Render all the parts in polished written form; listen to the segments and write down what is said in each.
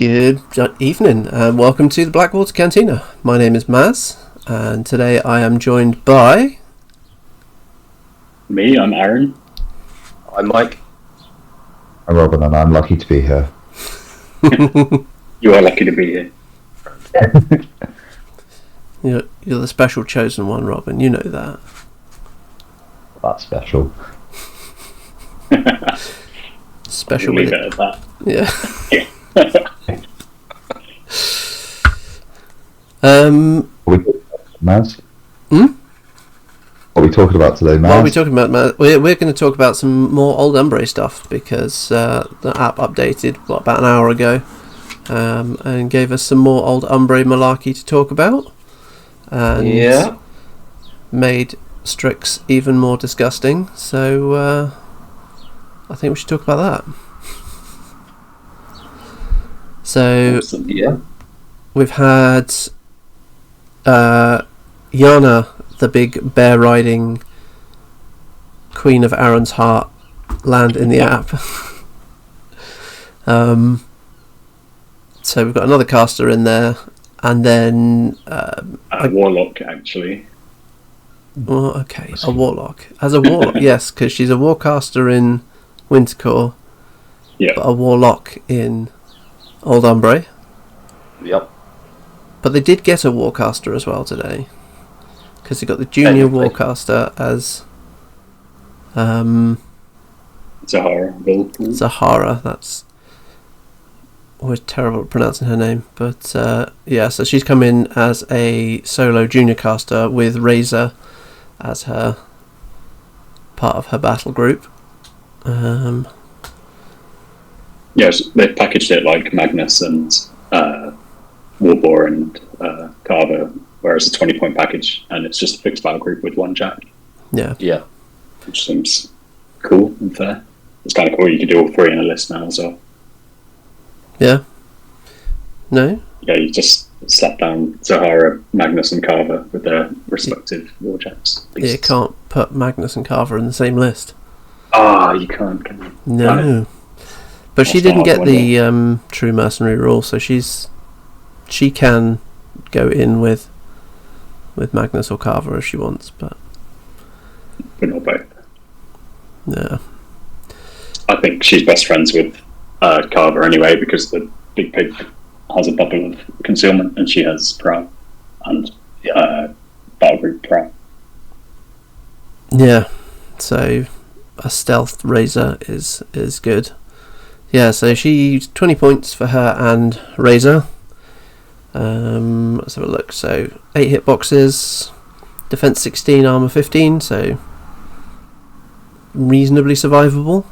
Good evening and welcome to the Blackwater Cantina. My name is Mazz and today I am joined by... Me, I'm Aaron. I'm Mike. I'm Robin and I'm lucky to be here. You are lucky to be here. You're the special chosen one, Robin, you know that. That's special. Special We'll with leave it at that. Yeah. Mazz? Hmm? What are we talking about today, Mazz? What are we talking about, Matt? We're going to talk about some more Old Umbrey stuff because the app updated about an hour ago and gave us some more Old Umbrey malarkey to talk about. And made Strix even more disgusting. So I think we should talk about that. So Awesome. we've had Yana, the big bear riding Queen of Aaron's Heart, land in the app. So we've got another caster in there, and then A warlock, actually. well, okay, a warlock. As a warlock, yes, because she's a warcaster in Wintercore, Yeah. but a warlock in Old Umbrey. Yep. But they did get a warcaster as well today, because they got the junior Technically. warcaster as Zahara. That's always terrible at pronouncing her name, but so she's come in as a solo junior caster with Razor as her part of her battle group. Yes, they packaged it like Magnus and Warbore and Carver, whereas a 20-point package, and it's just a fixed battle group with one jack, Yeah. which seems cool and fair. It's kind of cool you can do all three in a list now as well. Yeah. No? Yeah, you just slap down Zahara, Magnus and Carver with their respective war jacks. You can't put Magnus and Carver in the same list. You can't, can you? No. Right. But she That's didn't not get what the true mercenary rule, so she can go in with Magnus or Carver if she wants, but not both. yeah. I think she's best friends with Carver anyway, because the big pig has a bubble of concealment and she has prow and battle group prow. Yeah. So a stealth Razor is good. Yeah, so 20 points for her and Razor. Let's have a look. So 8 hitboxes, defense 16, armor 15, so reasonably survivable.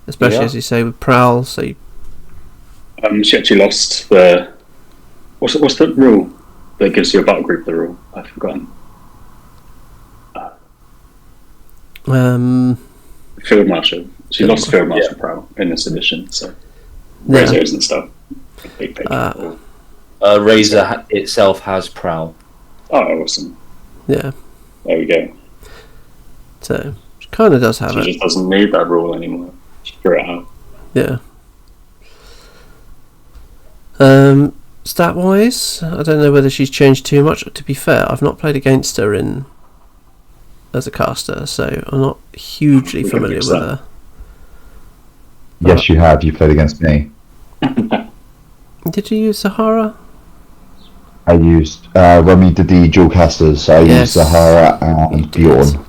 Especially as you say with Prowl. So She actually lost the what's the rule that gives your battle group the rule? I've forgotten. Field Marshal. She lost Field Marshal Prowl in this edition, so Razors and stuff. Big pig. Razor itself has prowl. Oh, awesome. Yeah. There we go. So she kind of does have She it. just doesn't need that rule anymore. She threw it out. Yeah. Stat wise, I don't know whether she's changed too much. To be fair, I've not played against her as a caster, so I'm not hugely familiar with her. Yes, you have. You played against me. Did you use Sahara? I used, when we did the dual casters, I used Sahara and Bjorn.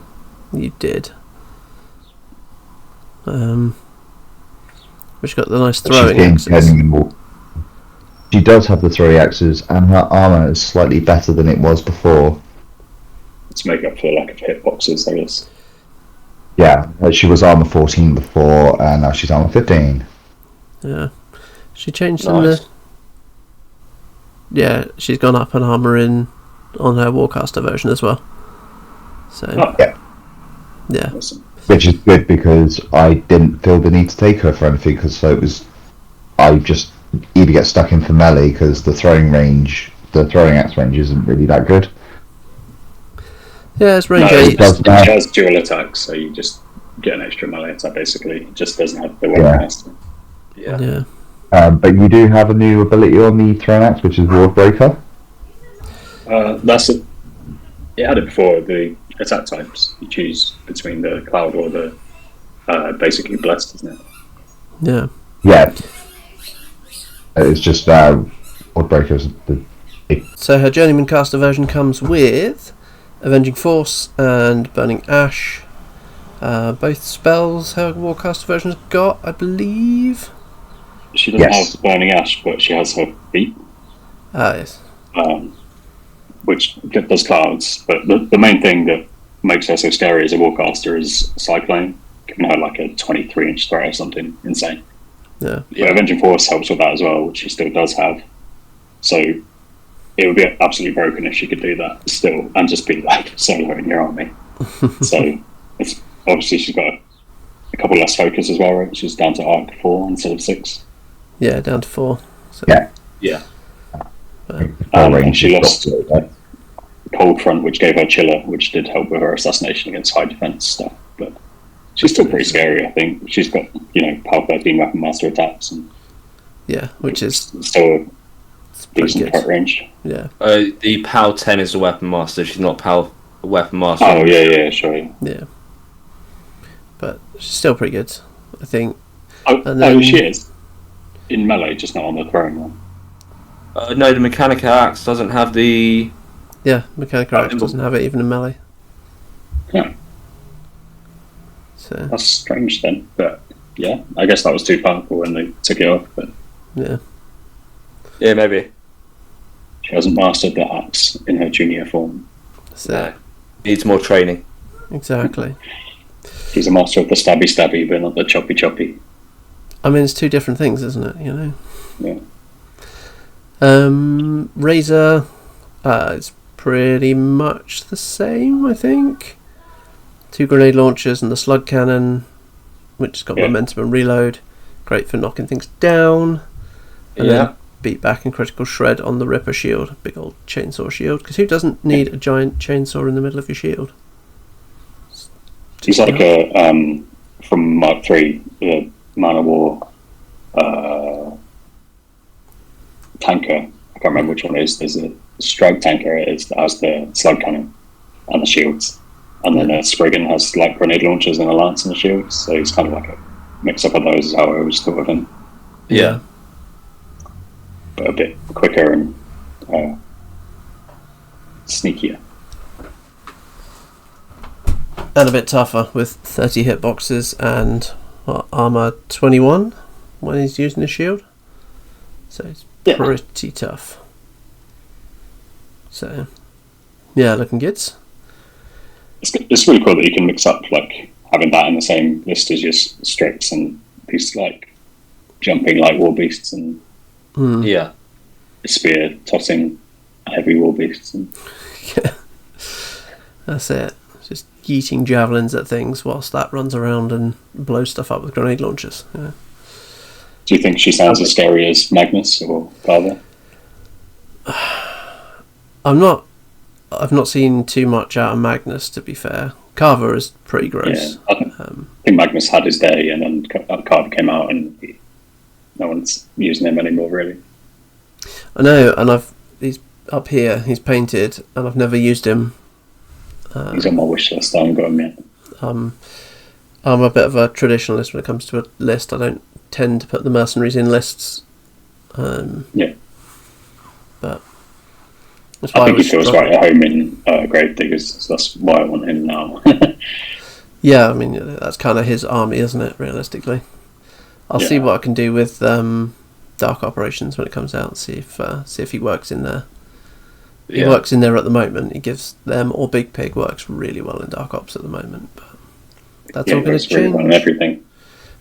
You did. Which got the nice throwing axes. She does have the throwing axes, and her armour is slightly better than it was before. To make up for the lack of hitboxes, I guess. Yeah, she was armour 14 before, and now she's armour 15. Yeah. She changed Nice. she's gone up an armour on her Warcaster version as well. So yeah. Awesome. Which is good because I didn't feel the need to take her for anything, because I just either get stuck in for melee because the throwing axe range isn't really that good. Yeah, it's range No, 8. it has dual attacks, so you just get an extra melee attack basically. It just doesn't have the one caster. Yeah. Yeah. But you do have a new ability on the Throne Axe, which is Ward Breaker. It had it before. The attack types you choose between the Cloud or the basically Blessed, isn't it? Yeah. Yeah. It's just Ward Breaker is the. So her Journeyman caster version comes with Avenging Force and Burning Ash. Both spells her Warcaster version's got, I believe. She doesn't have Burning Ash, but she has her feet. Yes. Which does clouds. But the main thing that makes her so scary as a Warcaster is Cyclone, giving her like a 23-inch threat or something insane. Yeah. But Avenging Force helps with that as well, which she still does have. So it would be absolutely broken if she could do that still and just be like solo in your army. So it's obviously she's got a couple less focus as well, right? She's down to arc 4 instead of 6. Yeah, down to 4. So. Yeah. And she lost Cold Front, which gave her Chiller, which did help with her assassination against high defense stuff. But she's still pretty scary, I think. She's got, PAL 13 Weapon Master attacks. And yeah, which is still decent cut range. Yeah. The PAL 10 is the Weapon Master. She's not PAL Weapon Master. Oh, yeah, sure. Yeah. But she's still pretty good, I think. Oh, she is. In melee, just not on the throne one. No, the Mechanical Axe doesn't have the... Yeah, Mechanical Axe doesn't have it even in melee. Yeah. So. That's strange then, but yeah, I guess that was too powerful when they took it off, but... Yeah. Yeah, maybe. She hasn't mastered the axe in her junior form. So. Needs more training. Exactly. She's a master of the stabby, but not the choppy. I mean, it's two different things, isn't it? Yeah. Razor, it's pretty much the same, I think. 2 grenade launchers and the slug cannon, which has got momentum and reload. Great for knocking things down. And then beat back and critical shred on the Ripper shield, big old chainsaw shield. Because who doesn't need a giant chainsaw in the middle of your shield? He's like a from Mark 3, the Man of War tanker. I can't remember which one it is. There's a strike tanker that has the slug cannon and the shields, and then a Spriggan has like grenade launchers and a lance and the shields. So he's kind of like a mix up of those. Is how I always thought of him. Yeah, but a bit quicker and sneakier. and a bit tougher with 30 hitboxes and armor 21 when he's using the shield. So it's pretty tough. So yeah, looking good. It's really cool that you can mix up like having that in the same list as your strips and these like jumping like war beasts and spear tossing heavy war beasts. And... yeah, that's it. Just yeeting javelins at things whilst that runs around and blows stuff up with grenade launchers. Yeah. Do you think she sounds as scary as Magnus or Carver? I've not seen too much out of Magnus, to be fair. Carver is pretty gross. Yeah, I think Magnus had his day, and then Carver came out, and no one's using him anymore, really. I know, and he's up here. He's painted, and I've never used him. He's on my wish list. I haven't got him yet. I'm a bit of a traditionalist when it comes to a list. I don't tend to put the mercenaries in lists. But that's why I think he feels right at home in Gravediggers, so that's why I want him now. Yeah, I mean that's kind of his army, isn't it? Realistically, I'll see what I can do with Dark Operations when it comes out. See if he works in there. He works in there at the moment. He gives them, or Big Pig works really well in Dark Ops at the moment. But that's all going to change. Really well in everything.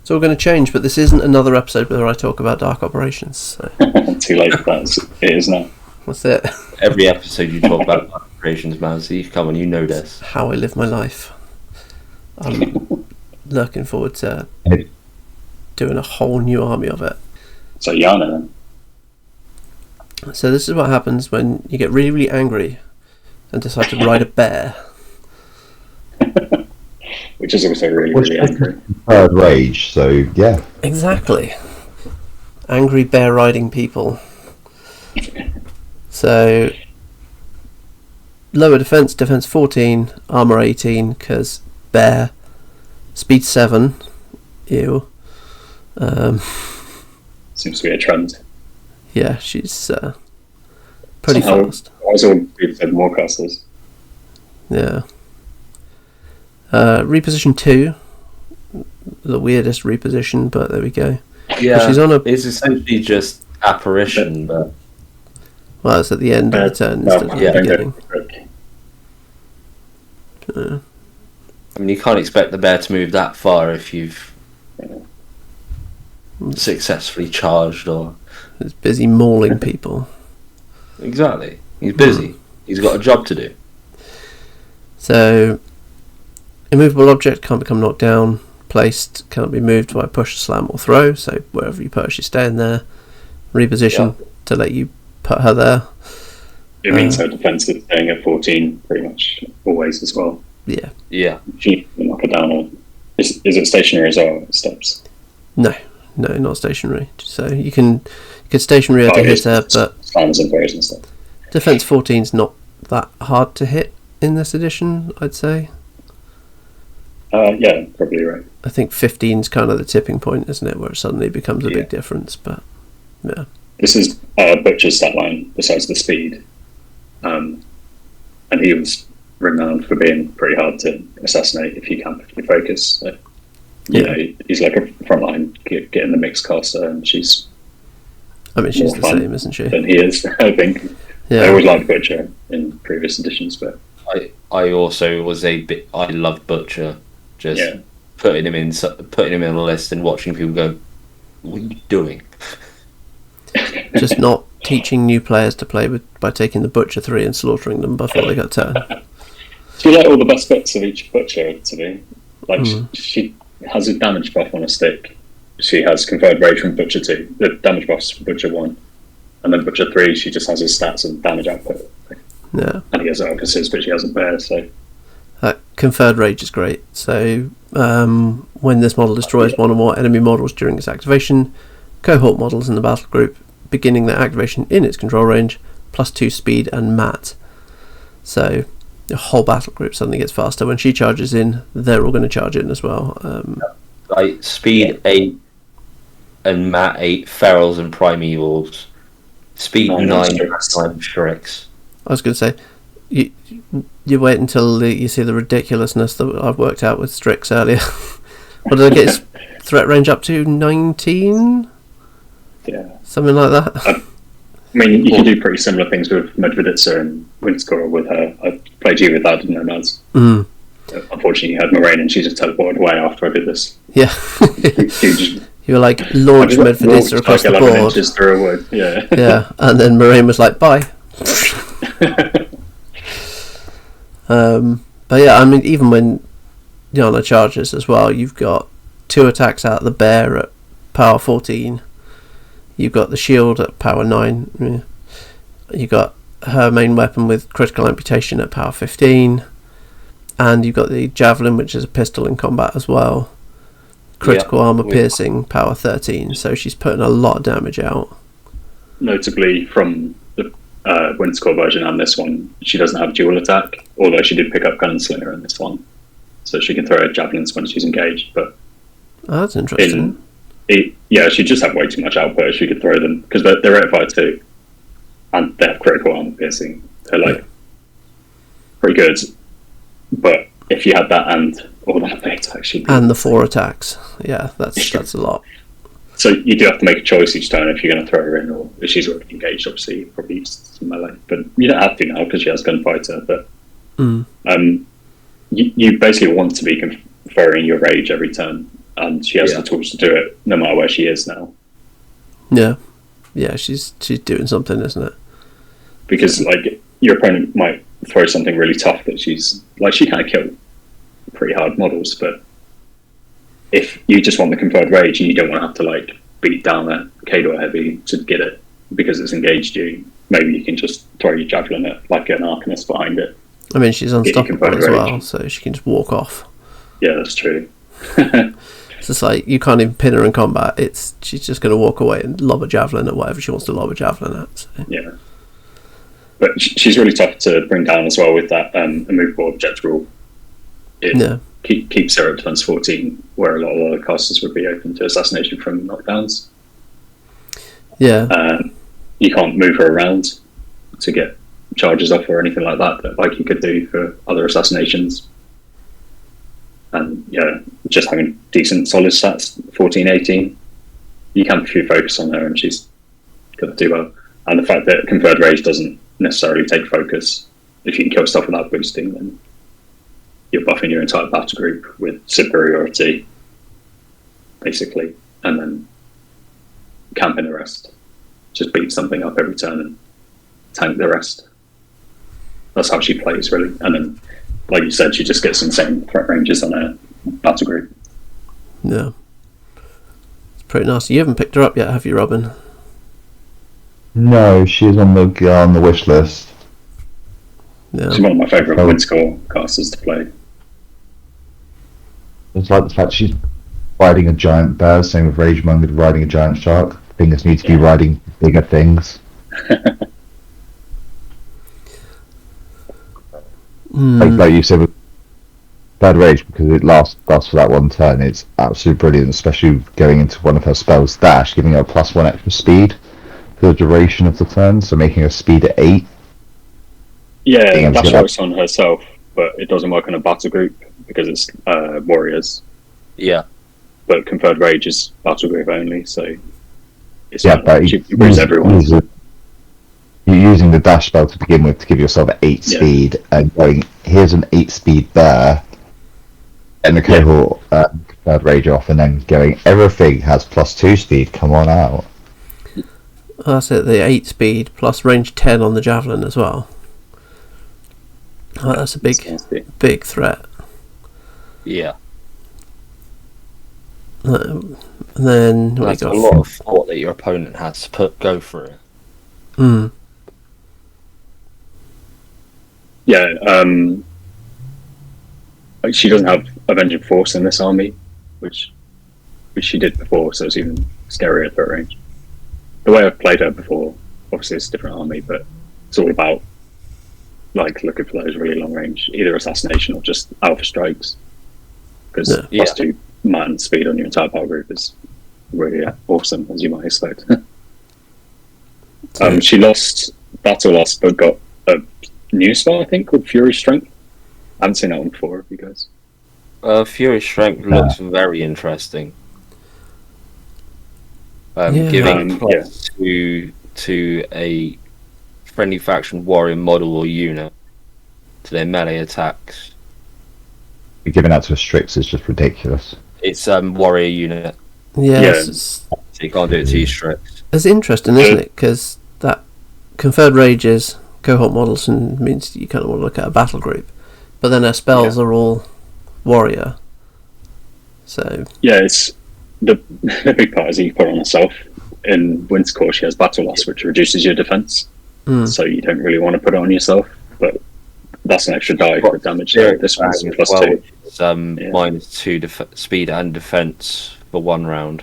It's all going to change, but this isn't another episode where I talk about Dark Operations. So. Too late for that. It is now. That's it. Every episode you talk about Dark Operations, Mazz. Come on, you know this. How I live my life. I'm looking forward to doing a whole new army of it. So Yana then. So this is what happens when you get really, really angry and decide to ride a bear. Which is also really, really angry. Third rage, so yeah. Exactly. Angry bear riding people. So, lower defense, defense 14, armor 18, because bear, speed 7. Ew. Seems to be a trend. Yeah, she's pretty Somehow, fast. I was all said more casters. Yeah. Reposition 2. The weirdest reposition, but there we go. Yeah, she's on a... it's essentially just apparition, but Well, it's at the end of the turn instead of yeah, the beginning. I mean, you can't expect the bear to move that far if you've successfully charged or... He's busy mauling people. Exactly. He's busy. He's got a job to do. So, immovable object can't become knocked down. Placed can't be moved by push, slam, or throw. So wherever you put her, she's staying there. Reposition to let you put her there. It means her defense is staying at 14 pretty much always as well. Yeah. Yeah. She can knock her down. Or is it stationary as well? Steps. No, not stationary. So you can stationary her to hit her, but slams and throws and stuff. defense 14 is not that hard to hit in this edition, I'd say. Yeah, probably right. I think 15 is kind of the tipping point, isn't it, where it suddenly becomes a Yeah. big difference. But yeah, This is Butcher's stat line besides the speed, and he was renowned for being pretty hard to assassinate if you can focus. So, you know, he's like a frontline getting the mixed caster, and she's I mean, she's more the fun same, isn't she? than he is. I think. Yeah. I always liked Butcher in previous editions, but I also was I loved Butcher. Just putting him in a list and watching people go, what are you doing? Just not teaching new players to play by taking the Butcher 3 and slaughtering them before they got turn. do you like all the best bits of each Butcher to me? Like she has a damage buff on a stick. She has conferred rage from Butcher 2. The damage buff's from Butcher 1. And then Butcher 3, she just has his stats and damage output. Yeah. And he has Arcuses, but she has a bear, so... Conferred rage is great. So when this model destroys one or more enemy models during its activation, cohort models in the battle group beginning their activation in its control range, +2 speed and mat. So the whole battle group suddenly gets faster. When she charges in, they're all going to charge in as well. Like speed 8 and mat 8, ferals and primevals. Speed 9 Shreks. I was going to say, you wait until you see the ridiculousness that I've worked out with Strix earlier. What did I get his threat range up to? 19? Yeah. Something like that? I mean, you can do pretty similar things with Medveditsa and Windscore with her. I played you with that, didn't I, Mazz? Unfortunately, you had Moraine and she just teleported away after I did this. Yeah. You were like, launch Medveditsa across the board. Inches through a wood. Yeah. Yeah, and then Moraine was like, bye. But yeah, I mean, even when Yana charges as well, you've got 2 attacks out of the bear at power 14. You've got the shield at power 9. Yeah. You've got her main weapon with critical amputation at power 15. And you've got the javelin, which is a pistol in combat as well. Critical armor piercing, power 13. So she's putting a lot of damage out. Notably, from the Windscore version and this one, she doesn't have dual attack, although she did pick up Gunslinger in this one. So she can throw her javelins when she's engaged. But that's interesting. She just have way too much output. She could throw them, because they're rate of fire 2. And they have critical armor piercing. They're pretty good. But if you had that and all that data, and the 4 attacks, that's a lot. So you do have to make a choice each turn if you're going to throw her in, or if she's already engaged. Obviously, you probably use some melee, but you don't have to now because she has Gunfighter. But you basically want to be conferring your rage every turn, and she has the tools to do it no matter where she is now. Yeah, she's doing something, isn't it? Because your opponent might throw something really tough that she kind of killed pretty hard models, but if you just want the conferred rage and you don't want to have to beat down that Kador heavy to get it because it's engaged you, maybe you can just throw your javelin at an Arcanist behind it. I mean, she's unstoppable as well, so she can just walk off. Yeah, that's true. It's just like you can't even pin her in combat. She's just going to walk away and lob a javelin at whatever she wants to lob a javelin at. So. Yeah. But she's really tough to bring down as well with that immovable object rule. It keeps her at defense 14, where a lot of other casters would be open to assassination from knockdowns. Yeah. You can't move her around to get charges off or anything like that like you could do for other assassinations. And yeah, just having decent solid stats, 14, 18, you can if you focus on her and she's going to do well. And the fact that Conferred Rage doesn't necessarily take focus, if you can kill stuff without boosting, then you're buffing your entire battle group with superiority, basically, and then camping the rest. Just beat something up every turn and tank the rest. That's how she plays, really. And then, like you said, she just gets insane threat ranges on her battle group. Yeah. It's pretty nasty. You haven't picked her up yet, have you, Robin? No, she's on the wish list. Yeah. She's one of my favourite Windscore casters to play. It's like the fact she's riding a giant bear, same with Ragemonger riding a giant shark. Fingers need to be riding bigger things. Like you said with Bad Rage, because it lasts for that one turn, it's absolutely brilliant, especially going into one of her spells, Dash, giving her +1 extra speed for the duration of the turn, so making her speed at 8. Yeah, Dash works on herself, but it doesn't work on a battle group because it's warriors. Yeah. But Conferred Rage is battle group only, so it's she brings everyone. You're using the dash spell to begin with to give yourself 8 speed, and going, here's an 8 speed there, and the cohort Conferred Rage off, and then going, everything has +2 speed, come on out. That's it, the 8 speed plus range 10 on the javelin as well. Oh, that's a big threat. Yeah. And then that's a lot of thought that your opponent has to go for it. Yeah, she doesn't have Avenging Force in this army, which she did before, so it's even scarier at that range. The way I've played her before, obviously it's a different army, but it's all about looking for those really long range, either assassination or just alpha strikes. Because +2 man speed on your entire battle group is really awesome, as you might expect. She lost Battle Loss, but got a new spell, I think, called Fury Strength. I haven't seen that one before, have you guys? Fury Strength looks very interesting. Giving +2 to a friendly faction warrior model or unit to their melee attacks. Giving that to a Strix is just ridiculous. It's warrior unit. Yes. So you can't do it to your Strix. It's interesting, isn't it? Because that Conferred Rages cohort models and means you kind of want to look at a battle group, but then her spells are all warrior. So it's the big part is that you put on herself. In Windscore, she has Battle Loss, which reduces your defense, so you don't really want to put it on yourself. But that's an extra die for damage. This one's +2. It's -2 speed and defense for 1 round.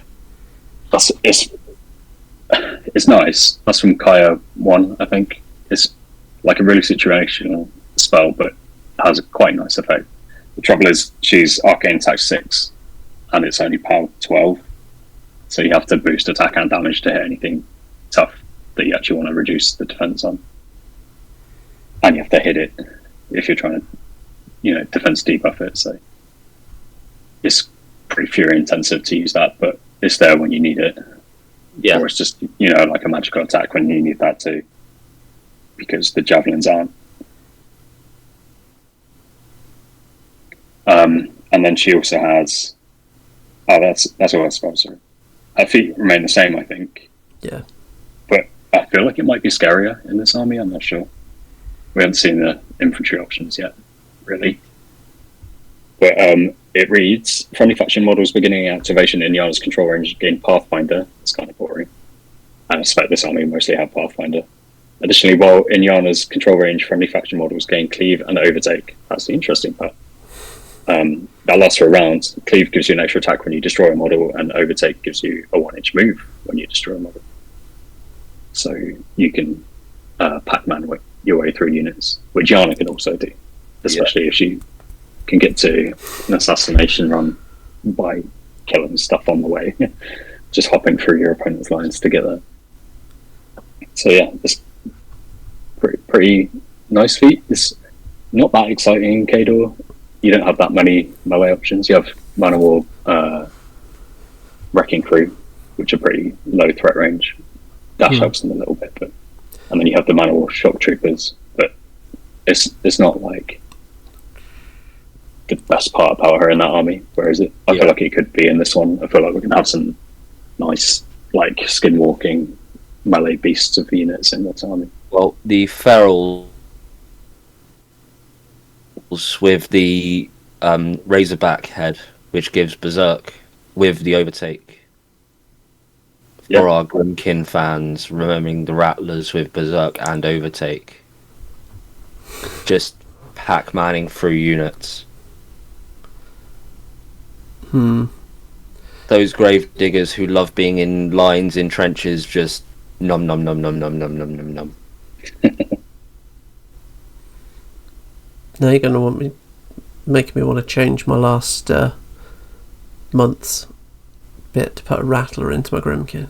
It's nice. That's from Kaya 1, I think. It's like a really situational spell, but has a quite nice effect. The trouble is, she's Arcane Attack 6, and it's only power 12. So you have to boost attack and damage to hit anything tough that you actually want to reduce the defense on. And you have to hit it if you're trying to, defense debuff it. So it's pretty fury intensive to use that, but it's there when you need it. Yeah. Or it's just, like a magical attack when you need that too. Because the javelins aren't. And then she also has... Oh, that's all I suppose, sorry. Her feet remain the same, I think. Yeah. But I feel like it might be scarier in this army, I'm not sure. We haven't seen the infantry options yet, really. But it reads, friendly faction models beginning activation in Yana's control range gain Pathfinder. It's kind of boring. And I suspect this army mostly have Pathfinder. Additionally, while in Yana's control range, friendly faction models gain Cleave and Overtake. That's the interesting part. that lasts for a round. Cleave gives you an extra attack when you destroy a model, and Overtake gives you a 1-inch move when you destroy a model. So you can Pac-Man your way through units, which Yana can also do, especially if she can get to an assassination run by killing stuff on the way, just hopping through your opponent's lines to get there. So yeah, it's pretty nice feat. It's not that exciting in Kador. You don't have that many melee options. You have Mana War, Wrecking Crew, which are pretty low threat range. Dash helps them a little bit, and then you have the Mana War Shock Troopers, but it's not like the best part about her in that army. Whereas I feel like it could be in this one. I feel like we can have some nice, like, skinwalking melee beasts of units in this army. Well, the Ferals with the Razorback head, which gives Berserk with the Overtake. For our Grimkin fans, remembering the Rattlers with Berserk and Overtake. Just Pac-Manning through units. Those grave diggers who love being in lines in trenches, just nom nom nom nom nom nom nom nom nom. Now you're going to making me want to change my last month's bit to put a Rattler into my Grimkin.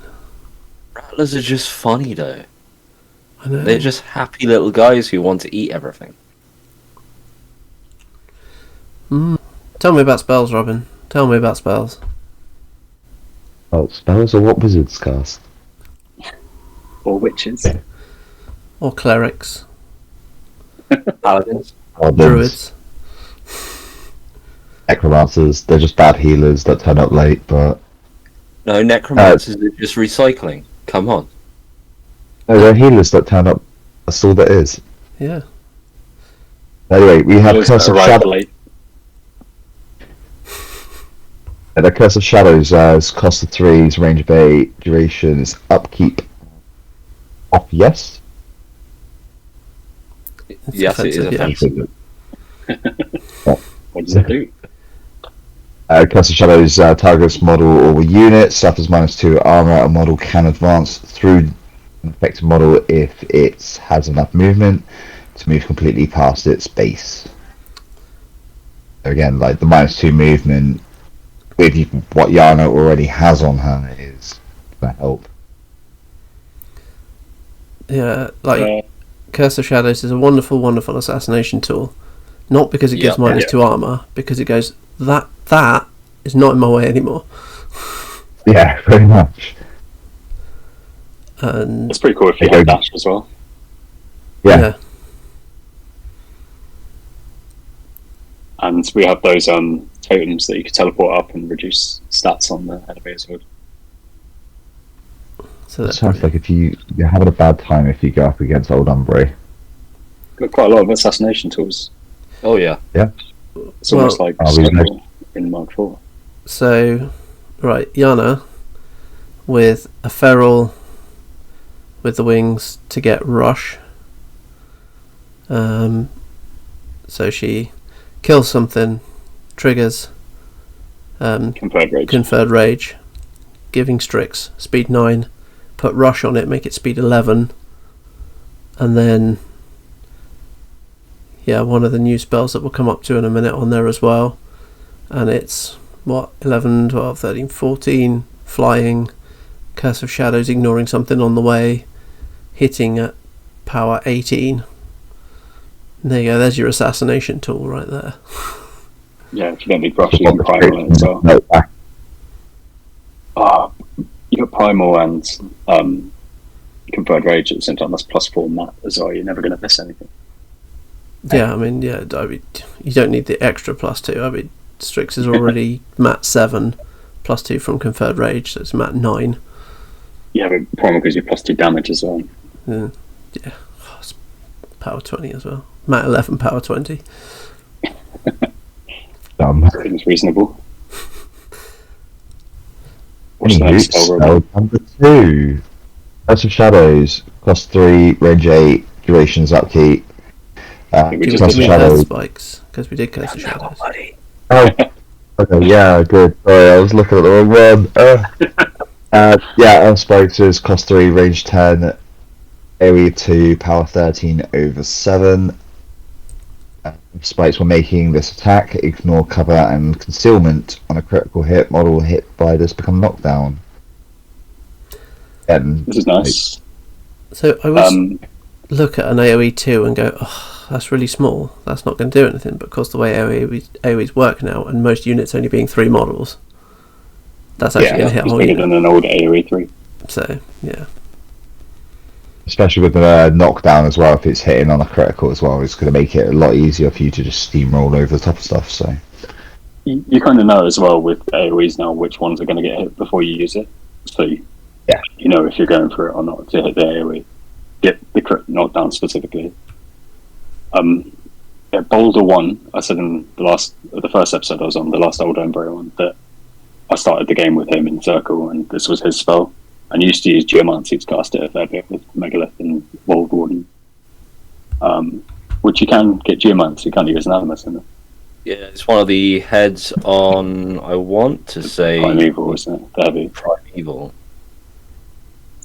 Rattlers are just funny though. I know. They're just happy little guys who want to eat everything. Tell me about spells, Robin. Tell me about spells. Oh, spells or what wizards cast? Or witches. Or clerics. Paladins. Druids. Necromancers, they're just bad healers that turn up late, but... No, necromancers are just recycling. Come on. No, they're healers that turn up. That's all that is. Yeah. Anyway, we have Those Curse of arrive Shadows. late. The Curse of Shadows has cost of 3s, range of 8, duration is upkeep. Off, yes? It's Yes, it is offensive, offensive. What does it do? Curse of Shadows, target's model or unit suffers -2 armor. A model can advance through an affected model if it has enough movement to move completely past its base. Again, like the -2 movement with what Yana already has on her is going to help. Yeah, like Curse of Shadows is a wonderful, wonderful assassination tool. Not because it gives -2 armor, because it goes, that is not in my way anymore. Yeah, pretty much. And It's pretty cool if you have dash as well. Yeah. And we have those totems that you can teleport up and reduce stats on the enemy as well. So It that's sounds like if you're having a bad time if you go up against Old Umbrey. Got quite a lot of assassination tools. Oh yeah. It's almost like Skyfall in Mark 4. So, right, Yana with a feral with the wings to get rush. So she kills something, triggers conferred rage, giving Strix speed 9, put rush on it, make it speed 11, and then one of the new spells that we'll come up to in a minute on there as well, and it's 11, 12, 13, 14 flying, Curse of Shadows ignoring something on the way, hitting at power 18. There you go, there's your assassination tool right there. Yeah, if you don't need brush, you can primal it as well. You got primal and conferred rage at the same time. That's +4 mat as well. You're never going to miss anything. Yeah, I mean, you don't need the extra +2. I mean, Strix is already mat 7, +2 from conferred rage, so it's mat 9. Yeah, but primal gives you +2 damage as well. Yeah, it's power 20 as well. Mat 11, power 20. Seems reasonable. What's Anywho, that spell robot? number 2. Curse of Shadows, cost 3, range 8, duration is upkeep. We Give just it did to me that. Earth spikes, because we did Curse of Shadows. Oh, okay, yeah, good. Sorry, I was looking at the wrong one. Yeah, spikes cost 3, range 10, AoE 2, power 13 over 7. Spikes when making this attack, ignore cover and concealment. On a critical hit, model hit by this become knockdown. And This is nice. So I would look at an AoE 2 and go, oh, that's really small. That's not going to do anything. But of course, the way AoEs work now, and most units only being 3 models, that's actually going to hit a it's whole bigger unit. than an old AoE 3. So, yeah. especially with the knockdown as well, if it's hitting on a critical as well, it's going to make it a lot easier for you to just steamroll over the top of stuff. So You kind of know as well with AoEs now which ones are going to get hit before you use it. So you know if you're going for it or not to hit the AoE. Get the crit knockdown specifically. Boulder 1, I said in the first episode I was on, the last Old Umbrey one, that I started the game with him in Circle, and this was his spell. And used to use Geomancy to cast it a fair bit with Megalith and World Warden. Which you can get Geomancy, can't you, as an Animus in it? Yeah, it's one of the heads on, I want to say... Primeval, isn't it? The heavy. Primeval.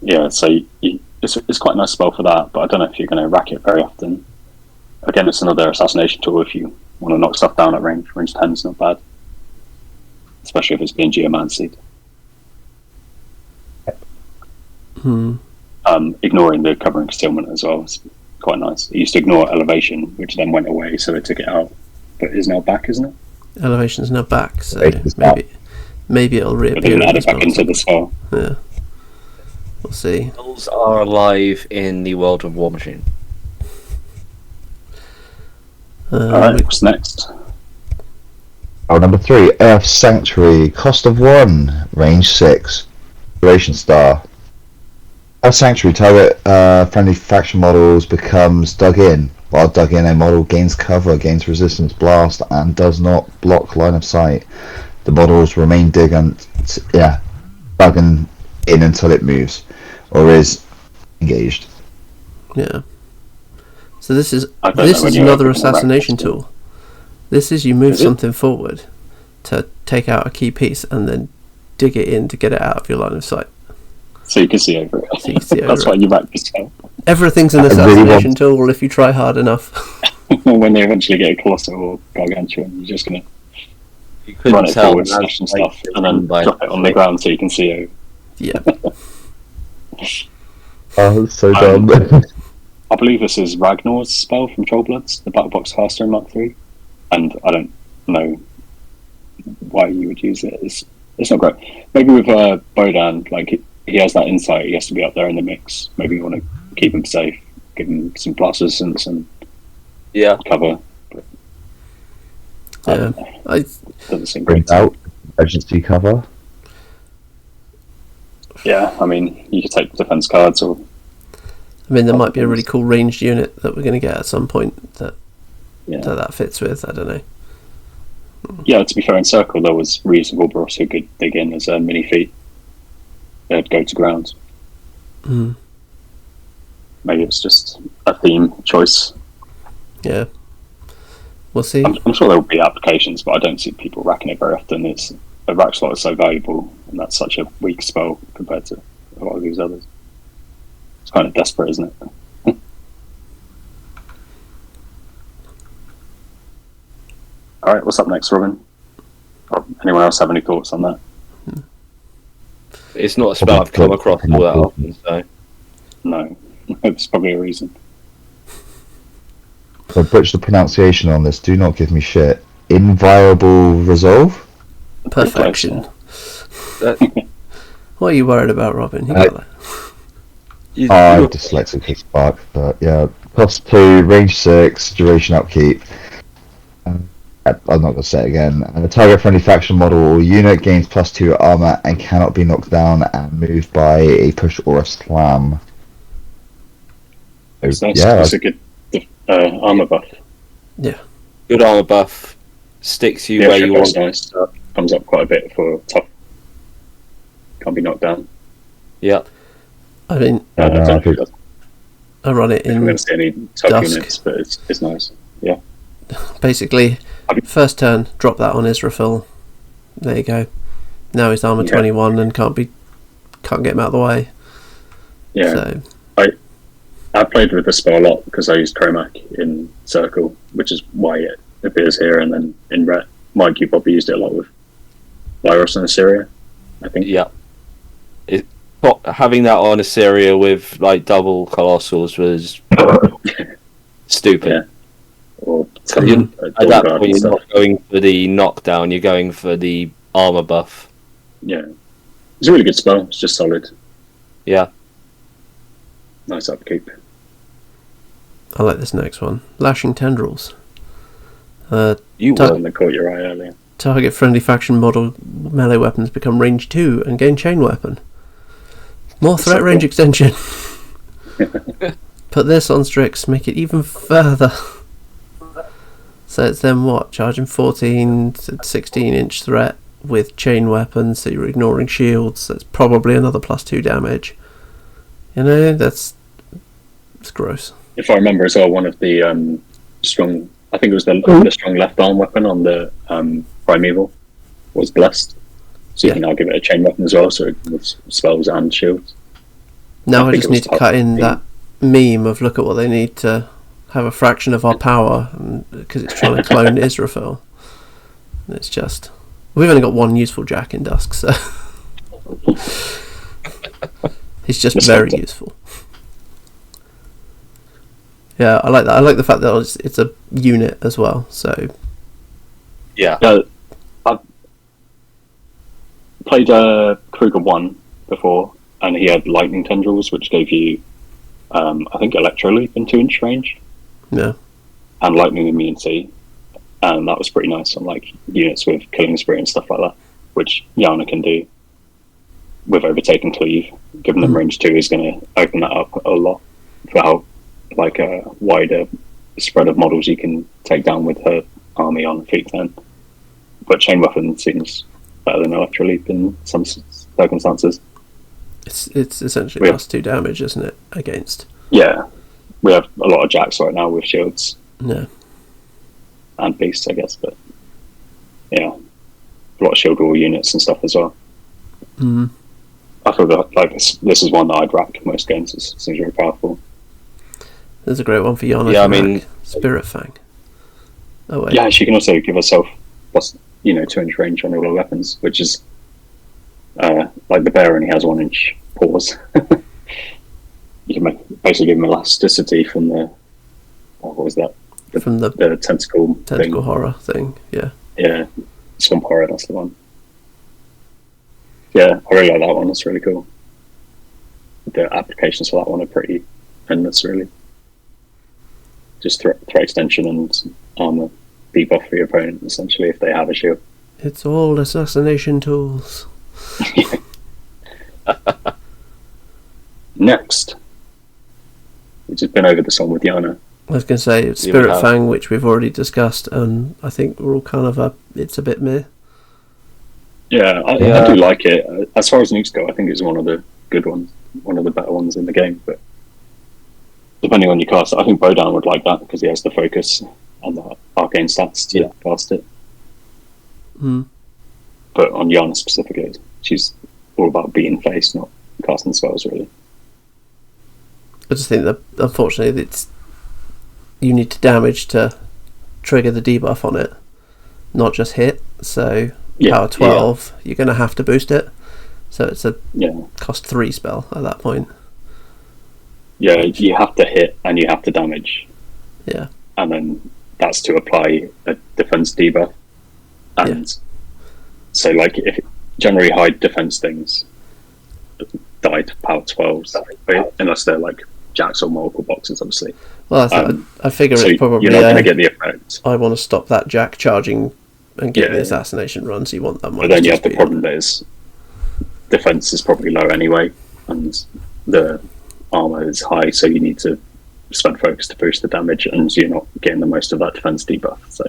Yeah, so it's quite a nice spell for that, but I don't know if you're going to rack it very often. Again, it's another assassination tool if you want to knock stuff down at range. Range 10 is not bad. Especially if it's being Geomancied. Ignoring the cover and concealment as well is quite nice. It used to ignore elevation, which then went away, so they took it out. But is now back, isn't it? Elevation's now back, so It's back. maybe it'll But reappear. they can in add this it back into the spell. Yeah. We'll see. Spells are alive in the world of Warmachine. Alright, what's next? number 3, Earth Sanctuary, cost of 1, range 6, duration star. Earth Sanctuary, target friendly faction models becomes dug in. While dug in, a model gains cover, gains resistance blast, and does not block line of sight. The models remain dug in until it moves or is engaged. Yeah. So this is I don't know when you another open the rack, assassination that's tool. This is you move Is it? something forward to take out a key piece and then dig it in to get it out of your line of sight. So you can see over it. So you can see That's over why it. you rack the spell. Everything's an I really assassination want- tool if you try hard enough. When they eventually get a Colossal or Gargantuan, you're just going to You couldn't run it tell forward, that's slash and like stuff, and then by drop it on the ground so you can see over. Yeah. Oh, that's so Um, dumb. I believe this is Ragnar's spell from Trollbloods, the Battle Box caster in Mark 3, and I don't know why you would use it. It's not great. Maybe with Bodan, like he has that insight, he has to be up there in the mix. Maybe you want to keep him safe, give him some blast resistance and cover. Yeah. Doesn't seem Bring great. out emergency cover. Yeah, I mean, you could take defense cards or I mean, there might be a really cool ranged unit that we're going to get at some point that yeah. that fits with. I don't know. Yeah, to be fair, in Circle there was reusable Bros who could dig in as a mini feat. They'd go to ground. Mm. Maybe it's just a theme choice. Yeah. We'll see. I'm sure there will be applications, but I don't see people racking it very often. The rack slot is so valuable, and that's such a weak spell compared to a lot of these others. It's kind of desperate, isn't it? Alright, what's up next, Robin? Or anyone else have any thoughts on that? It's not a spell I've come across all that often, so No. There's probably a reason. So butcher the pronunciation on this. Do not give me shit. Inviolable resolve. Perfection. that, What are you worried about, Robin? You I- got that. I'm dyslexic as fuck, but yeah. Cost 2, range 6, duration upkeep. I'm not going to say it again. And the target friendly faction model or unit gains +2 armor and cannot be knocked down and moved by a push or a slam. So, So yeah, it's a good armor buff. good armor buff sticks you Yeah, where you want. nice. Comes up quite a bit for tough. Can't be knocked down. Yeah, I mean, I no, don't I think think- that's- I run it I'm going in to see any tough Dusk. units, but it's nice. Yeah. basically First turn, drop that on Israfil. There you go. Now he's armor 21 and can't get him out of the way. Yeah. So. I played with the spell a lot because I used Chromac in Circle, which is why it appears here, and then in Ret. Mike, you probably used it a lot with Virus and Assyria, I think. Yeah. Having that on Assyria with like double Colossals was stupid. Yeah. Or at that point, you're not going for the knockdown, you're going for the armor buff. Yeah. It's a really good spell, it's just solid. Yeah. Nice upkeep. I like this next one. Lashing Tendrils. You won that caught your eye earlier. Target friendly faction model melee weapons become range 2 and gain chain weapon. More threat range extension. Put this on Strix, make it even further. So it's then what? Charging 14 to 16 inch threat with chain weapons, so you're ignoring shields. That's probably another +2 damage. You know, it's gross. If I remember as well, one of the strong, I think it was the strong left arm weapon on the Primeval was blessed. So you can now give it a chain weapon as well, so with spells and shields. Now I just need to cut in that meme of look at what they need to have a fraction of our power, because it's trying to clone Israfil. It's just... We've only got one useful Jack in Dusk, so... He's just very useful. Yeah, I like that. I like the fact that it's a unit as well, so... Yeah. I've played Kruger 1 before, and he had lightning tendrils, which gave you, I think, Electro Leap in 2-inch range. Yeah. And lightning immunity. And that was pretty nice on like units with Killing Spree and stuff like that, which Yana can do with Overtake and Cleave. Giving them range 2 is going to open that up a lot for how like a wider spread of models you can take down with her army on feet 10. But chain weapon seems better than Electro Leap in some circumstances. It's essentially +2 damage, isn't it? Against. Yeah, we have a lot of jacks right now with shields. Yeah. And beasts, I guess, but yeah, a lot of shield wall units and stuff as well. Mm. I feel like this is one that I'd rack most games. It seems very powerful. There's a great one for Yana. Yeah, I mean, Spirit Fang. Oh wait. Yeah, she can also give herself plus 2-inch range on all her weapons, which is like the bear only has 1-inch paws. You can basically give him elasticity from the what was that? From the tentacle horror thing. Yeah, swamp horror. That's the one. Yeah, I really like that one. That's really cool. The applications for that one are pretty endless, really. Just threat extension and armor debuff for your opponent, essentially, if they have a shield. It's all assassination tools. Next, we've just been over this one with Yana. I was going to say Spirit Fang, which we've already discussed, and I think we're all kind of it's a bit meh. Yeah, I do like it. As far as nukes go, I think it's one of the good ones, one of the better ones in the game. But depending on your cast, I think Bodan would like that because he has the focus and the arcane stats to cast it. Mm. But on Yana specifically, she's all about being face, not casting spells, really. I just think that, unfortunately, you need to damage to trigger the debuff on it, not just hit. So power 12, you're going to have to boost it. So it's a cost 3 spell at that point. Yeah, you have to hit and you have to damage. Yeah. And then that's to apply a defense debuff. And so, like, if generally high defense things die to power 12s, unless they're like jacks or multiple boxes, obviously. Well, I figure so it's probably you're not going to get the effect. I want to stop that jack charging and get the assassination run, so you want that. But then you have the problem that is defense is probably low anyway, and the armor is high, so you need to spend focus to boost the damage, and you're not getting the most of that defense debuff. So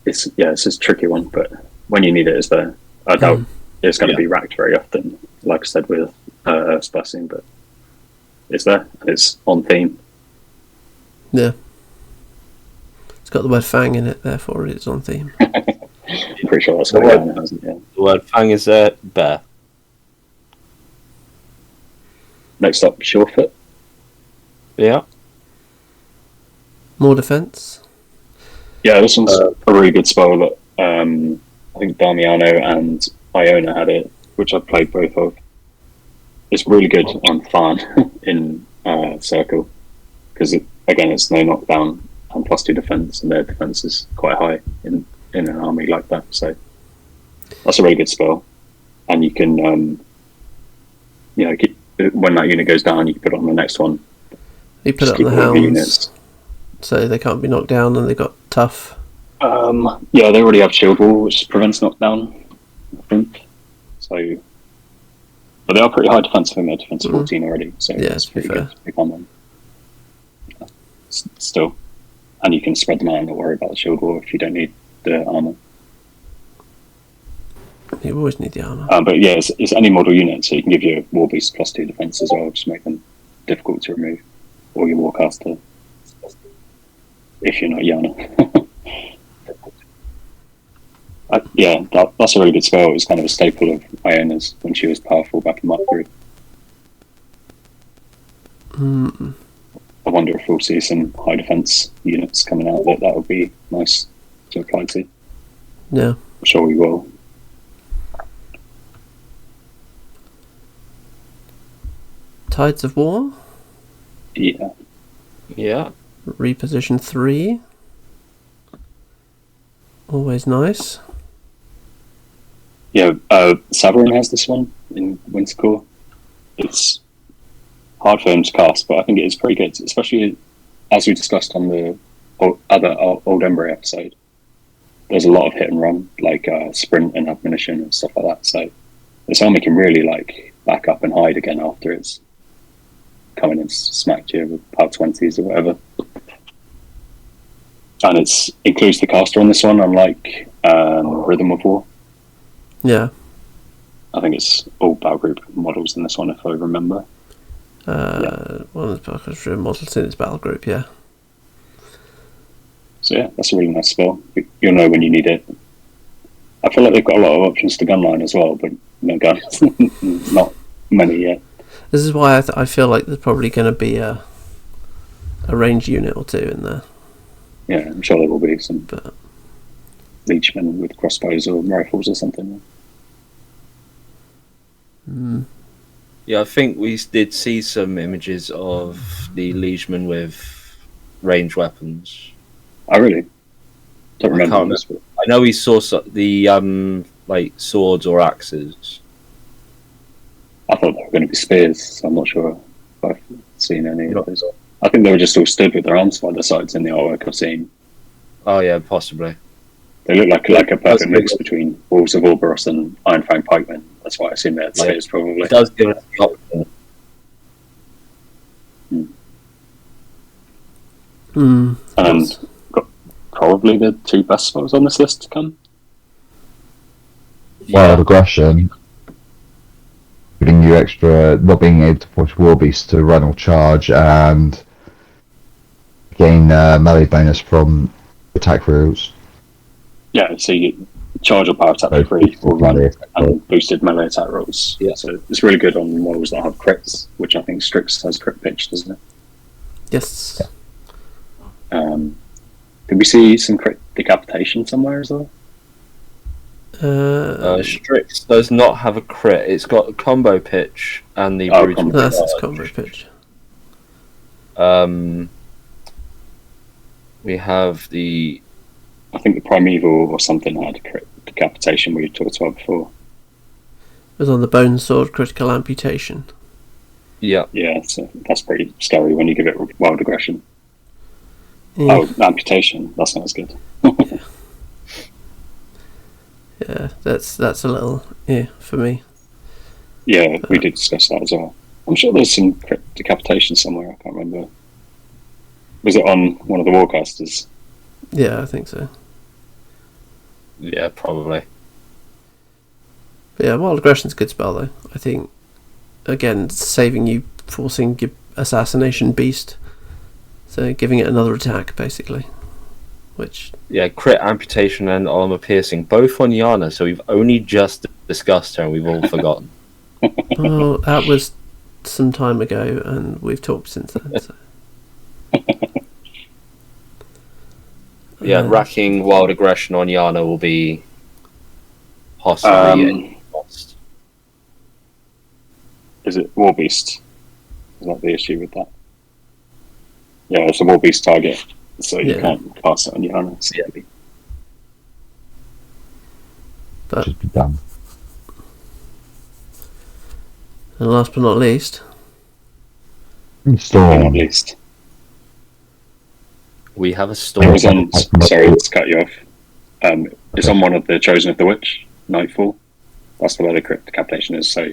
it's a tricky one, but when you need it, it's there. I doubt it's going to be racked very often, like I said with Earth's Blessing, but it's there and it's on theme. Yeah, It's got the word fang in it, therefore it's on theme. I'm pretty sure that's The what word- Iona hasn't. Yeah. The word fang is a bear. Next up, Surefoot. Yeah. More defense. Yeah, this one's a really good spell that I think Damiano and Iona had it, which I've played both of. It's really good on Farn in Circle, because again, it's no knockdown and +2 defense, and their defense is quite high in an army like that. So that's a really good spell, and you can, when that unit goes down, you can put it on the next one. You put Just it on the keep all the hounds, units. so they can't be knocked down, and they got tough. Yeah, they already have shield wall, which prevents knockdown, I think. So, but they are pretty high defense. I think they're defense 14 already. So Yeah, it's to be pretty fair. good to pick on them. Still, and you can spread them out and not worry about the shield wall if you don't need the armor. You always need the armor. But yeah, it's any model unit, so you can give your war beast +2 defense as well, just make them difficult to remove, or your warcaster if you're not Yana. Yeah, that's a really good spell. It was kind of a staple of Iona's when she was powerful back in Mark 3. I wonder if we'll see some high defense units coming out that would be nice to apply to. Yeah. I'm sure we will. Tides of War. Yeah. Yeah. Reposition 3. Always nice. Yeah, Savarin has this one in Wintercore. It's hard for him to cast, but I think it is pretty good, especially as we discussed on the other Old Umbrey episode. There's a lot of hit and run, like sprint and admonition and stuff like that. So this army can really back up and hide again after it's coming and smacked you with power 20s or whatever. And it includes the caster on this one, unlike Rhythm of War. Yeah. I think it's all battle group models in this one, if I remember. One of the Parker's models in its battle group, yeah. So yeah, that's a really nice spell. You'll know when you need it. I feel like they've got a lot of options to gunline as well, but no guns. Not many yet. This is why I feel like there's probably going to be a range unit or two in there. Yeah, I'm sure there will be some But leechmen with crossbows or rifles or something. Yeah, I think we did see some images of the Liegemen with range weapons. I really don't remember. can't this, but I know we saw the swords or axes. I thought they were going to be spears, so I'm not sure if I've seen any Not- of those. I think they were just all stood with their arms by their sides in the artwork I've seen. Oh yeah, possibly. They look like a That's perfect mix big. between Wolves of Orboros and Ironfang Pikemen. That's why I assume they had Yeah. spears, probably. It does give us the option. And got probably the two best spells on this list to come. Wild aggression, giving you extra, not being able to push war beasts to run or charge, and gain melee bonus from attack rules. Yeah, so you charge or power attack for free or run and boosted melee attack rolls. Yeah. So it's really good on models that have crits, which I think Strix has crit pitch, doesn't it? yes. Did we see some crit decapitation somewhere as well? Strix does not have a crit. It's got a combo pitch and the Oh, brutal combo. That's its charge. combo pitch. We have the I think the Primeval or something had crit decapitation we talked about before. It was on the Bone Sword critical amputation. yeah. Yeah, so that's pretty scary when you give it wild aggression. Yeah, Oh, amputation. That sounds good. yeah, that's a little for me. Yeah, we did discuss that as well. I'm sure there's some crit decapitation somewhere. I can't remember. Was it on one of the Warcasters? Yeah, I think so. Yeah, probably. But yeah, Wild Aggression's a good spell though. I think again saving you, forcing your assassination beast, so giving it another attack basically, which crit amputation and armor piercing, both on Yana. So we've only just discussed her, and we've all forgotten. well, that was some time ago, and we've talked since then. So. Racking wild aggression on Yana will be possibly lost. Is it War Beast? Is that the issue with that? Yeah, it's a War Beast target, so you can't cast it on Yana. So But Just be done. and last but not least, Storm. at least. We have a It storm. was on. Sorry, let's cut you off. It's on one of the Chosen of the Witch, Nightfall. That's the way the crit decapitation is. So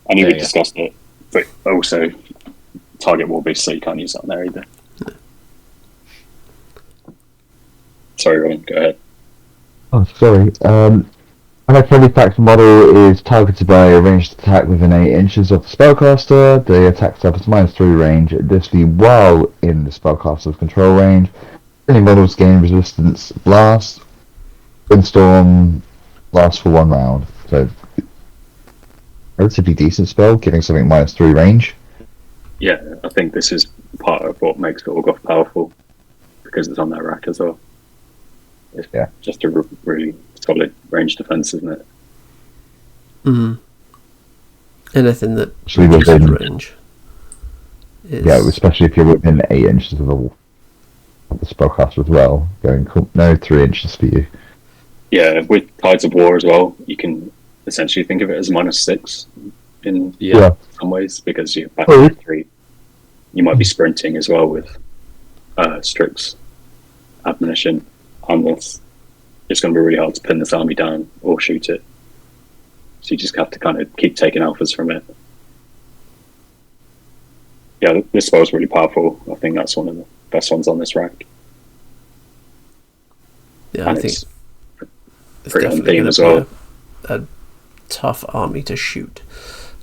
I knew we discussed it, but also target War Beast, so you can't use that on there either. Sorry, Robin, go ahead. Oh, sorry. My friendly faction model is targeted by a ranged attack within 8 inches of the spellcaster. The attack suffers -3 range. Additionally, while in the spellcaster's control range, any models gain resistance blast. Windstorm lasts for 1 round. So, relatively decent spell, giving something -3 range. Yeah, I think this is part of what makes Gorgoth powerful, because it's on that rack as well. It's just a really solid range defense, isn't it? anything that Actually, reduces within- range. Is, Yeah, especially if you're within 8 inches of the spellcaster as well. Going, no, 3 inches for you. Yeah, with Tides of War as well, you can essentially think of it as -6 in Yeah. some ways, because you're back Oh. at 3. You might be sprinting as well with Strix, Admonition, and this. It's going to be really hard to pin this army down or shoot it. So you just have to kind of keep taking alphas from it. Yeah, this spell's really powerful. I think that's one of the best ones on this rack. yeah, I And think it's it's pretty on definitely theme going as to be well. a tough army to shoot.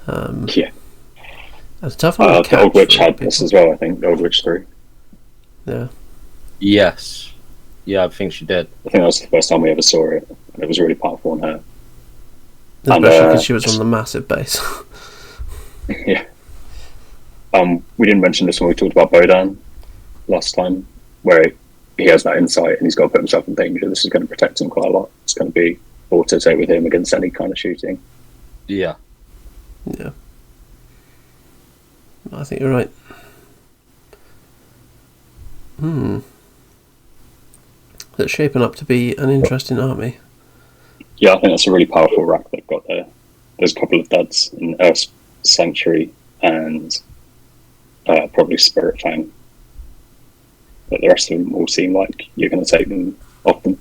Yeah. A tough army to The Old catch Witch for had people. this as well, I think. The Old Witch 3. Yeah, Yes. Yeah, I think she did. I think that was the first time we ever saw it, and it was really powerful on her. especially because she was on the massive base. Yeah. We didn't mention this when we talked about Bodan last time, where he has that insight and he's got to put himself in danger. This is going to protect him quite a lot. It's going to be auto-take with him against any kind of shooting. Yeah. Yeah, I think you're right. It's shaping up to be an interesting army. Yeah, I think that's a really powerful rack they've got there. There's a couple of duds in Earth Sanctuary and probably Spirit Fang. But the rest of them all seem like you're going to take them off them.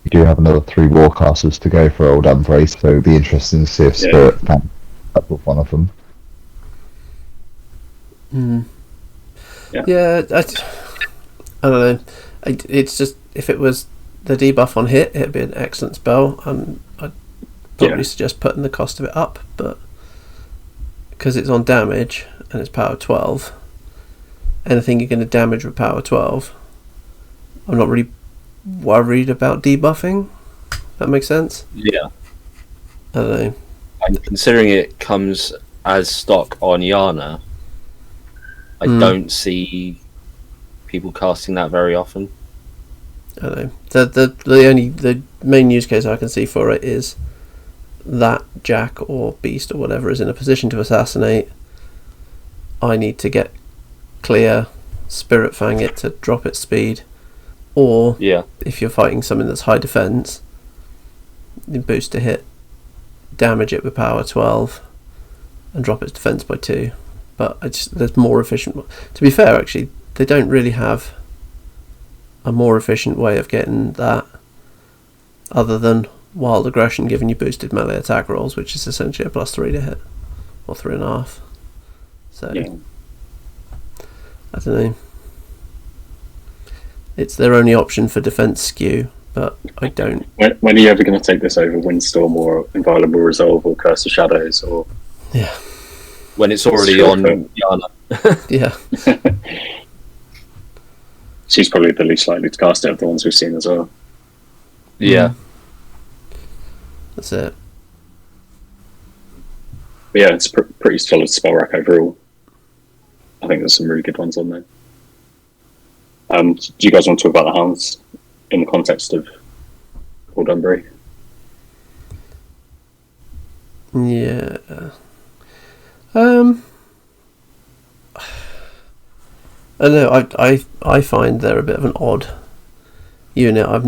You do have another 3 warcasters to go for Old Umbrey, so it'll be interesting to see if Spirit can up with one of them. Yeah, I don't know. It's just, if it was the debuff on hit, it'd be an excellent spell, and I'd probably suggest putting the cost of it up, but because it's on damage and it's power 12, anything you're going to damage with power 12, I'm not really worried about debuffing. That makes sense? Yeah. I don't know. And considering it comes as stock on Yana, I don't see people casting that very often. I don't know. The main use case I can see for it is that Jack or Beast or whatever is in a position to assassinate. I need to get clear, Spirit Fang it to drop its speed, or if you're fighting something that's high defense, you boost to hit, damage it with power 12, and drop its defense by 2. But there's more efficient. To be fair, actually, they don't really have a more efficient way of getting that, other than Wild Aggression giving you boosted melee attack rolls, which is essentially a +3 to hit, or 3.5. So I don't know. It's their only option for defense skew, but I don't. When are you ever going to take this over Windstorm or Inviolable Resolve or Curse of Shadows or? Yeah. When it's already on Yana. Yeah. she's probably the least likely to cast it of the ones we've seen as well. Yeah. That's it. But yeah, it's a pretty solid spell rack overall. I think there's some really good ones on there. Do you guys want to talk about the hounds in the context of Old Umbrey? Yeah. I don't know. I find they're a bit of an odd unit. I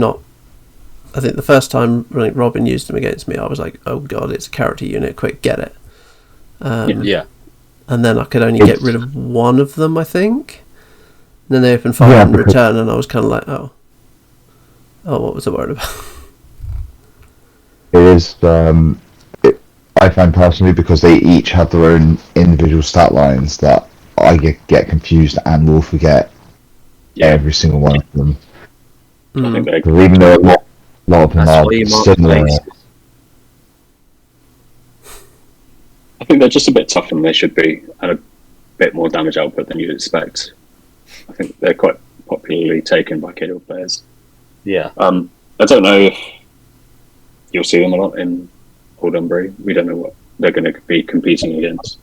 think the first time Robin used them against me, I was like, "Oh God, it's a character unit! Quick, get it!" Yeah. And then I could only get rid of one of them, I think. And then they opened fire in return, and I was kind of like, "Oh, what was I worried about?" It is. I find personally, because they each have their own individual stat lines, that I get confused and will forget every single one of them. I think Because even though a lot of them That's are why you mark similar. places. I think they're just a bit tougher than they should be, and a bit more damage output than you'd expect. I think they're quite popularly taken by KO players. Yeah. I don't know if you'll see them a lot in Old Umbrey. We don't know what they're going to be competing against.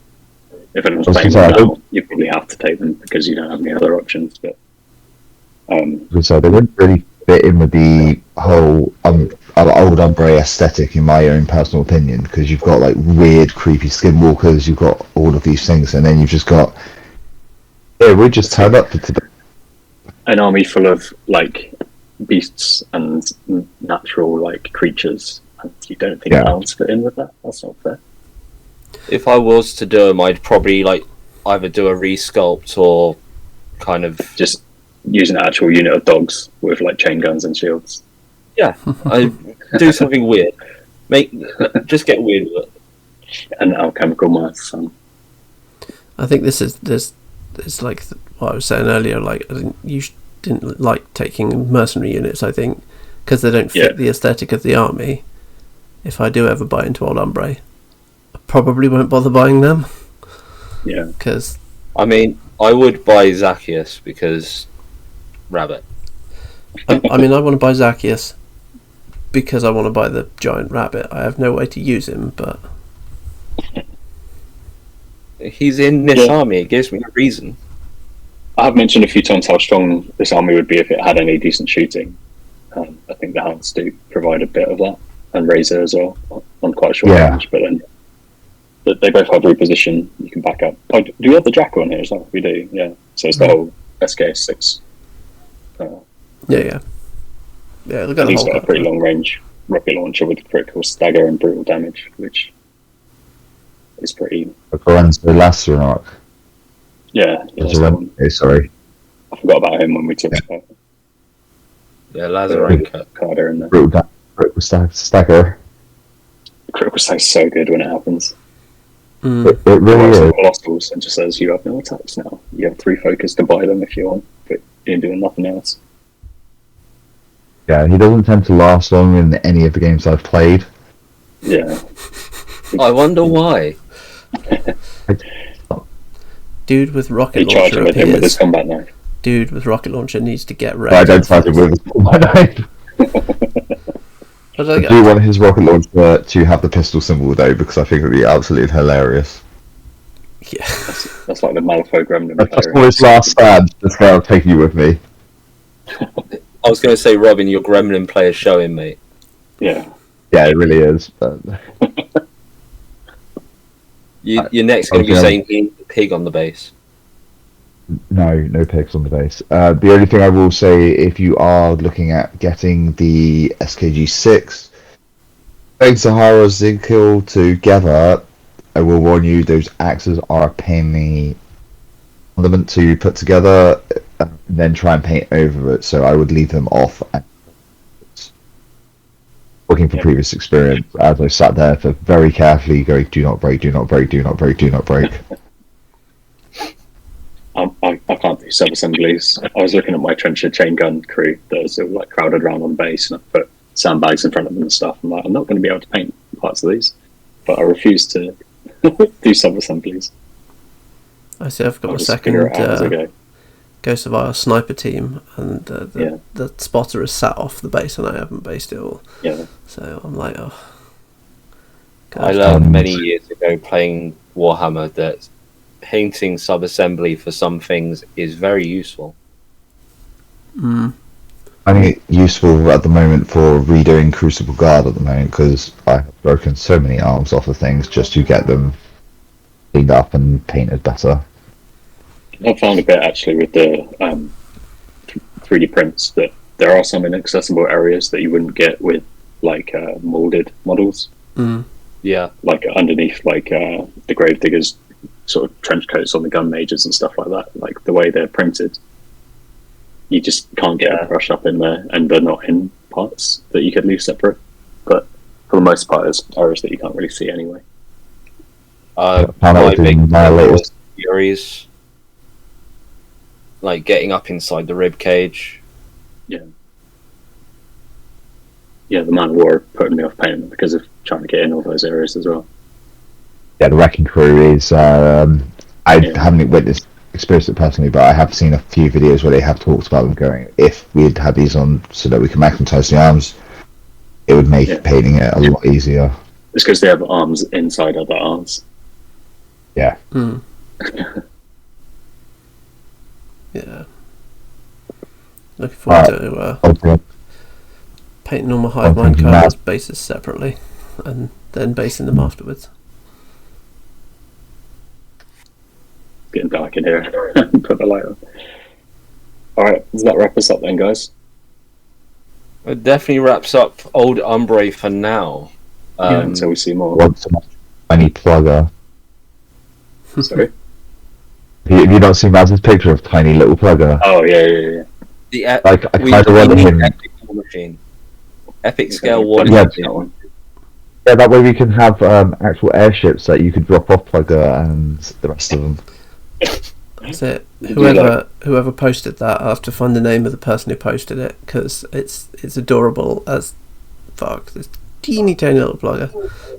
If anyone's playing them now, you probably have to take them because you don't have any other options. But So they wouldn't really fit in with the whole Old Umbrey aesthetic, in my own personal opinion, because you've got like weird, creepy skinwalkers, you've got all of these things, and then you've just got we just turned up to today. An army full of like beasts and natural like creatures, and you don't think hounds fit in with that? That's not fair. If I was to do them, I'd probably like either do a resculpt or kind of just use an actual unit of dogs with like chain guns and shields. Yeah, I do something weird. Just get weird with it. And alchemical mass. I think there's like what I was saying earlier. Like you didn't like taking mercenary units. I think because they don't fit the aesthetic of the army. If I do ever buy into Old Umbrey, I probably won't bother buying them. Yeah, because I mean, I would buy Zacchaeus because rabbit. I mean, I want to buy Zacchaeus because I want to buy the giant rabbit. I have no way to use him, but he's in this army. It gives me a reason. I have mentioned a few times how strong this army would be if it had any decent shooting. I think the hounds do provide a bit of that, and Razor as well on quite a short range. But then they both have reposition. You can back up. Oh, do we have the Draco on here as well? We do. Yeah. So it's the whole SK6. Yeah. They've got he's got a pretty long range rocket launcher with critical stagger and brutal damage, which is pretty. Lorenzo Lasserock. Yeah. Sorry. I forgot about him when we talked about it. Yeah, Lazarenko. Carter in there. Critical stagger. Critical stagger is so good when it happens. It really is. Colossals and just says you have no attacks now. You have 3 focus to buy them if you want, but you're doing nothing else. Yeah, he doesn't tend to last long in any of the games I've played. Yeah. I wonder why. Dude with rocket launcher charging with him with his combat knife. Dude with rocket launcher needs to get wrecked. I don't charge him with his combat knife. I do want his rocket launcher to have the pistol symbol though, because I think it would be absolutely hilarious. Yeah. That's like the Malifaux Gremlin. That's always last stand. That's why I'll take you with me. I was going to say, Robin, your Gremlin player showing, mate. Yeah. Yeah, it really is. But you're next going to be saying he needs a pig on the base. No pigs on the base. The only thing I will say, if you are looking at getting the SKG6, Sahara Zigkill together, I will warn you, those axes are a pain in the element to put together, and then try and paint over it. So I would leave them off. And looking for previous experience, as I sat there for very carefully going, do not break, do not break, do not break, do not break. I can't do sub-assemblies. I was looking at my trencher chain gun crew that was all like crowded around on the base, and I put sandbags in front of them and stuff. I'm like, I'm not going to be able to paint parts of these, but I refuse to do sub-assemblies. I see. I've got a Ghost of Our sniper team, and the spotter is sat off the base, and I haven't based it all. Yeah. So I'm like, oh. I learned many years ago playing Warhammer that painting sub-assembly for some things is very useful. Mm. I think it's useful at the moment for redoing Crucible Guard at the moment, because I have broken so many arms off of things just to get them cleaned up and painted better. I found a bit actually with the 3D prints that there are some inaccessible areas that you wouldn't get with like molded models. Mm. Yeah, like underneath like the Gravediggers sort of trench coats on the gun majors and stuff like that. Like the way they're printed, you just can't get a brush up in there, and they're not in parts that you could leave separate. But for the most part, there's areas that you can't really see anyway. My big was Furies, like getting up inside the rib cage. Yeah, the Man of War putting me off painting them because of trying to get in all those areas as well. Yeah, the Wrecking Crew is. I haven't experienced it personally, but I have seen a few videos where they have talked about them going, if we'd had these on so that we can magnetize the arms, it would make painting it a lot easier. It's because they have arms inside other arms. Yeah. Mm. Yeah. Looking forward to painting all my hive mind cards bases separately, and then basing them afterwards. Getting dark in here. Put the light on. Alright, does that wrap us up then, guys? It definitely wraps up Old Umbrey for now. Until we see more. Want so much tiny plugger. Sorry? Have you not seen Mazz's picture of tiny little plugger? Oh, yeah. I kind of want him. Warmachine. Epic scale Warmachine. Yeah, that way we can have actual airships that you could drop off plugger and the rest of them. That's it. Whoever posted that, I'll have to find the name of the person who posted it, because it's adorable as fuck. This teeny tiny little plugger.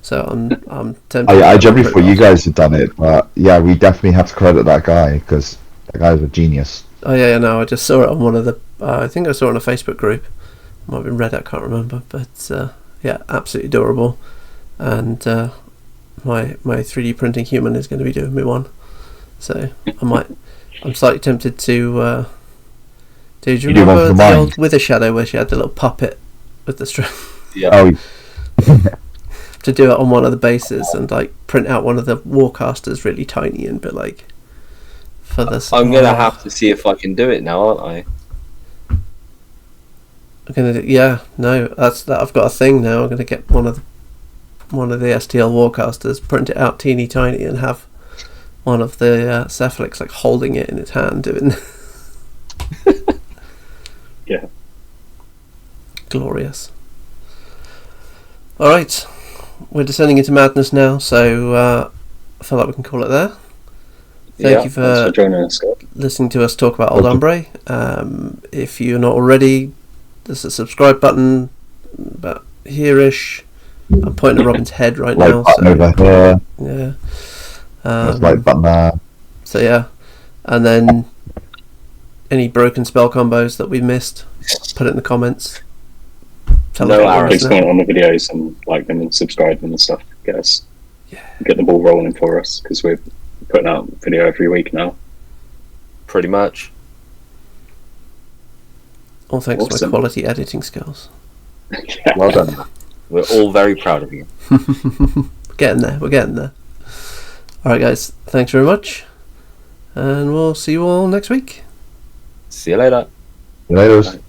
So I'm tempted. I generally thought you guys had done it, but yeah, we definitely have to credit that guy, because that guy's a genius. Oh yeah, no, I just saw it on one of the. I think I saw it on a Facebook group. Might have been Reddit, I can't remember, but yeah, absolutely adorable. And my 3D printing human is going to be doing me one, so I'm slightly tempted to. Do you remember the old Wither Shadow where she had the little puppet with the string? Yeah. Oh. To do it on one of the bases and like print out one of the Warcasters really tiny and be like. For this, I'm gonna have to see if I can do it now, aren't I? I'm gonna that's that. I've got a thing now. I'm gonna get one of the STL Warcasters, print it out teeny tiny, and have one of the Cephalics like holding it in its hand, doing. Yeah. Glorious. All right, we're descending into madness now, so I feel like we can call it there. Thank you for joining us, Scott. Listening to us talk about Old Umbrey. If you're not already, there's a subscribe button about here-ish. I'm pointing at Robin's head right now. Over here. Yeah. Like button there. So yeah, and then any broken spell combos that we missed, put it in the comments. Please comment on the videos and like them and subscribe them and stuff. Get the ball rolling for us, because we're putting out video every week now. Pretty much. All thanks to my quality editing skills. Yeah. Well done. We're all very proud of you. We're getting there. Alright guys, thanks very much. And we'll see you all next week. See you later. Later.